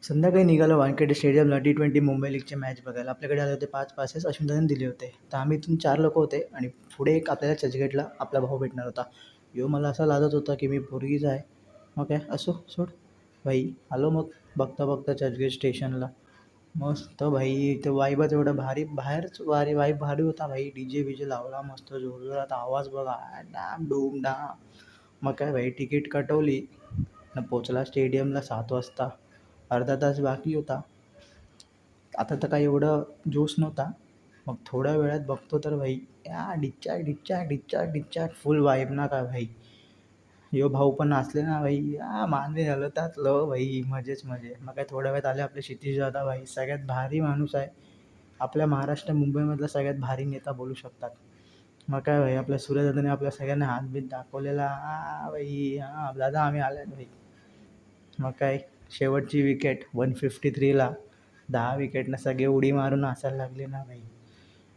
संध्याकाळी निघालो Wankhede स्टेडियमला T20 Mumbai लीगचे match बघायला. आपल्याकडे आले होते 5 पासेस अश्विनदादांनी दिले होते. तर आम्ही इथून 4 लोकं होते आणि पुढे एक आपल्याला चर्चगेटला आपला भाऊ भेटणार होता. ह्यो मला असा लाजत होता की मी पोरगीच आहे. मग काय असो सोड. भाई आलो मग बघता चर्चगेट स्टेशनला. मस्त भाई इथे वाईबच एवढं भारी बाहेरच वाईब भारी होता भाई. DJ बीजे लावला मस्त जोरजोरात आवाज बघा डाम डूम डाम. मग काय भाई तिकीट कटवली आणि पोचला स्टेडियमला 7 वाजता. अर्धा तास बाकी होता. आता तर काही एवढं जोश नव्हता. मग थोड्या वेळात बघतो तर भाई या डिच्चाक फुल वाईब ना का भाई. ह्यो भाऊ पण नाचले ना भाई मांदे हलतात ल भाई मजेच मजे. मग काय थोड्या वेळात आले आपले क्षितिज दादा भाई सगळ्यात भारी माणूस आहे. आपल्या महाराष्ट्र मुंबईमधला सगळ्यात भारी नेता बोलू शकतात. मग काय भाई आपल्या सूर्यदादाने आपल्या सगळ्यांना हातबीत दाखवलेला भाई दादा आम्ही आले भाई. मग काय शेवटची विकेट 153ला 10 विकेटनं सगळे उडी मारून नाचायला लागले ना भाई.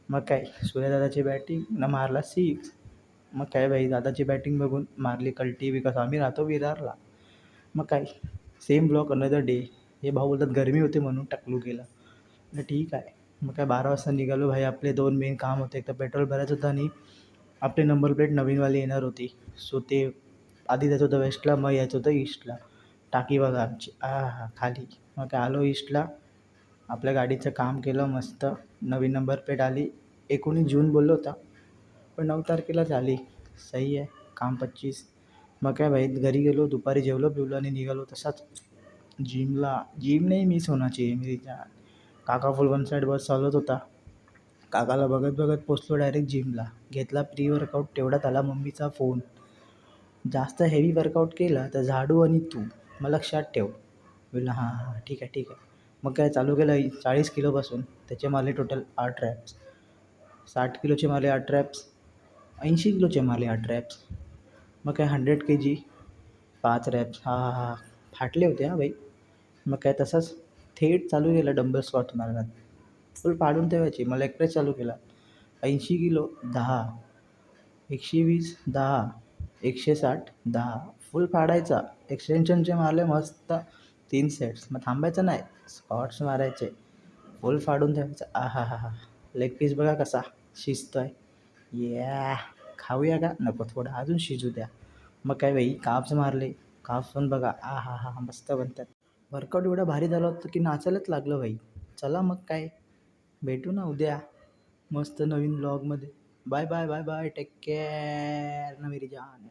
मग काय सूर्यदादाची बॅटिंग मारला 6. मग काय भाई दादाची बॅटिंग बघून मारली कल्टी बिकॉज आम्ही राहतो विरारला. मग काय सेम ब्लॉक अनदर डे. हे भाऊ बोलतात गरमी होते म्हणून टाकलू गेला. ठीक आहे. मग काय 12 वाजता निघालो भाई. आपले 2 मेन काम होते. एक तर पेट्रोल भरायचं होतं आणि आपली नंबर प्लेट नवीनवाली येणार होती. सो ते आधी जायचं होतं वेस्टला मग यायचं होतं ईस्टला. टाकी बघा आमची खाली. मग काय आलो ईस्टला. आपल्या गाडीचं काम केलं मस्त. नवीन नंबर प्लेट आली. 19 जून बोललो होता पण 9 तारखेलाच आली. सही आहे. काम 25. मग काय भाई घरी गेलो दुपारी जेवलो बिवलो आणि निघालो तसाच जिमला. जिम नाही मिस होना चाहिए मेरी जान. काका फुल वन साईड बस चालवत होता. काकाला बघत पोचलो डायरेक्ट जिमला. घेतला प्री वर्कआउट. तेवढ्यात आला मम्मीचा फोन. जास्त हेवी वर्कआउट केला तर झाडू आणि तू मग लक्षात ठेव. बोलला हां ठीक आहे. मग काय चालू केलं 40 किलोपासून. त्याचे मारले टोटल 8 रॅप्स. 60 किलोचे मारले 8 रॅप्स. 80 किलोचे मारले 8 रॅप्स. मग काय 100 kg 5 रॅप्स. फाटले होते भाई. मग काय तसंच थेट चालू केलं डंबल स्क्वॉट मारण्यात. फुल पाडून ठेवायची. मग लेग प्रेस चालू केला. 80 किलो 10, 120 10, 160 10 फुल फाडायचा. एक्सटेन्शनचे मारले मस्त 3 सेट्स. मग थांबायचं नाही. स्क्वॉट्स मारायचे. फुल फाडून ठेवायचं. लेग पीस बघा कसा शिजतोय. खाऊया का नको थोडं अजून शिजू द्या. मग काय भाई काप्स मारले. काप्स पण बघा मस्त बनतात. वर्कआउट एवढा भारी झाला होता की नाचायलाच लागलं भाई. चला मग काय भेटू ना उद्या मस्त नवीन ब्लॉगमध्ये. बाय टेक केअर ना मेरी जान.